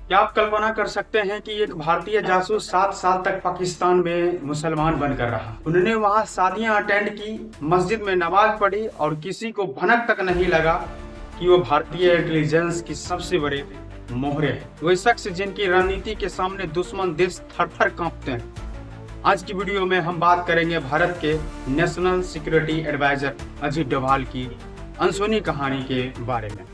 क्या आप कल्पना कर सकते हैं कि एक भारतीय जासूस 7 साल तक पाकिस्तान में मुसलमान बनकर रहा। उन्होंने वहां शादियां अटेंड की, मस्जिद में नमाज पढ़ी और किसी को भनक तक नहीं लगा कि वो भारतीय इंटेलिजेंस की सबसे बड़े मोहरे हैं। वही शख्स जिनकी रणनीति के सामने दुश्मन देश थर-थर कांपते हैं। आज की वीडियो में हम बात करेंगे भारत के national security adviser Ajit Doval की अनसुनी कहानी के बारे में।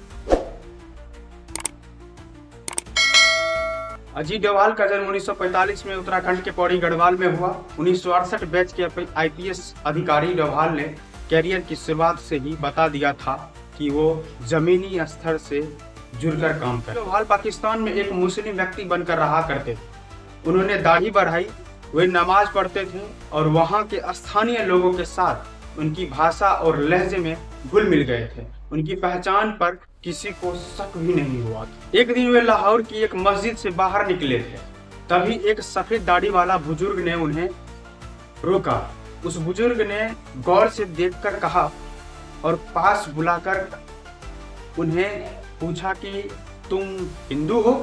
अजीत डोभाल का जन्म 1945 में उत्तराखंड के पौड़ी गढ़वाल में हुआ। 1968 बैच के आईपीएस अधिकारी डोभाल ने कैरियर की शुरुआत से ही बता दिया था कि वो जमीनी स्तर से जुड़कर काम करें। डोभाल पाकिस्तान में एक मुस्लिम व्यक्ति बनकर रहा करते थे। उन्होंने दाढ़ी बढ़ाई, वे नमाज पढ़ते थे और वहाँ के स्थानीय लोगों के साथ उनकी भाषा और लहजे में घुल मिल गए थे। उनकी पहचान पर किसी को शक भी नहीं हुआ। एक दिन वे लाहौर की एक मस्जिद से बाहर निकले थे, तभी एक सफेद दाढ़ी वाला बुजुर्ग ने उन्हें रोका। उस बुजुर्ग ने गौर से देखकर कहा और पास बुलाकर उन्हें पूछा कि तुम हिंदू हो?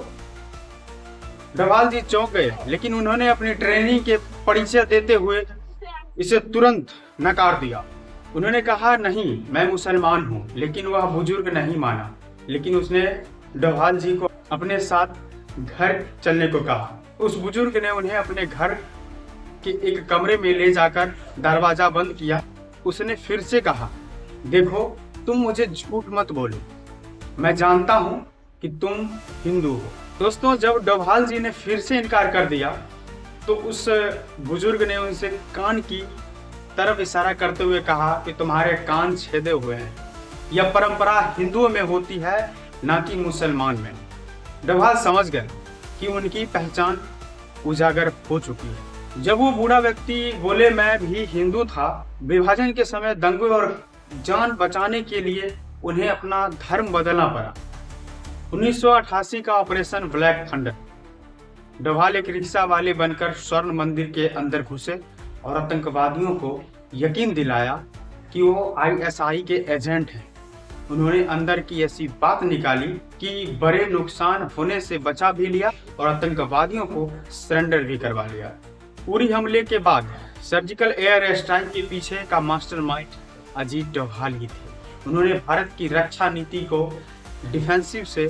डोभाल जी चौंक गए, लेकिन उन्होंने अपनी ट्रेनिंग के परिचय देते हुए इसे तुरंत नकार दिया। उन्होंने कहा, नहीं, मैं मुसलमान हूँ। लेकिन वह बुजुर्ग नहीं माना, लेकिन उसने डोभाल जी को अपने साथ घर चलने को कहा। उस बुजुर्ग ने उन्हें अपने घर के एक कमरे में ले जाकर दरवाजा बंद किया। उसने फिर से कहा, देखो, तुम मुझे झूठ मत बोलो, मैं जानता हूँ कि तुम हिंदू हो। दोस्तों, जब डोभाल जी ने फिर से इनकार कर दिया तो उस बुजुर्ग ने उनसे कान की तरफ इशारा करते हुए कहा कि तुम्हारे कान छेदे हुए हैं। यह परंपरा हिंदुओं में होती है, ना कि मुसलमान में। डोभाल समझ गए कि उनकी पहचान उजागर हो चुकी है। जब वो बूढ़ा व्यक्ति बोले, मैं भी हिंदू था, विभाजन के समय दंगे और जान बचाने के लिए उन्हें अपना धर्म बदलना पड़ा। 1988 का ऑपरेशन ब्लैक थंडर। डोभाल एक रिक्शा वाले बनकर स्वर्ण मंदिर के अंदर घुसे और आतंकवादियों को यकीन दिलाया कि वो आईएसआई के एजेंट हैं। उन्होंने अंदर की ऐसी बात निकाली कि बड़े नुकसान होने से बचा भी लिया और आतंकवादियों को सरेंडर भी करवा लिया। पूरी हमले के बाद सर्जिकल एयर स्ट्राइक के पीछे का मास्टरमाइंड अजीत डोभाल ही थे। उन्होंने भारत की रक्षा नीति को डिफेंसिव से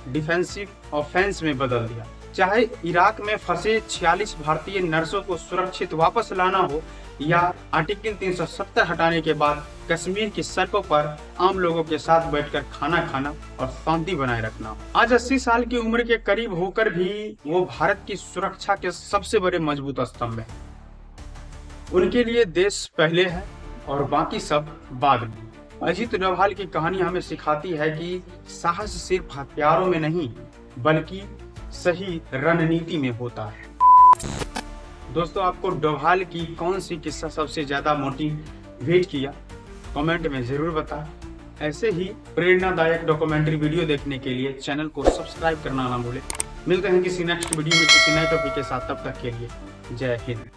डिफेंसिव ऑफेंस में बदल दिया। चाहे इराक में फंसे 46 भारतीय नर्सों को सुरक्षित वापस लाना हो या आर्टिकल 370 हटाने के बाद कश्मीर की सड़कों पर आम लोगों के साथ बैठकर खाना खाना और शांति बनाए रखना। आज 80 साल की उम्र के करीब होकर भी वो भारत की सुरक्षा के सबसे बड़े मजबूत स्तंभ है। उनके लिए देश पहले है और बाकी सब बाद में। अजीत डोभाल की कहानी हमें सिखाती है कि साहस सिर्फ हथियारों में नहीं, बल्कि सही रणनीति में होता है। दोस्तों, आपको डोभाल की कौन सी किस्सा सबसे ज्यादा मोटिवेट किया, कमेंट में जरूर बताएं। ऐसे ही प्रेरणादायक डॉक्यूमेंट्री वीडियो देखने के लिए चैनल को सब्सक्राइब करना ना भूलें। मिलते हैं किसी नेक्स्ट वीडियो में किसी नए टॉपिक के साथ। तब तक के लिए जय हिंद।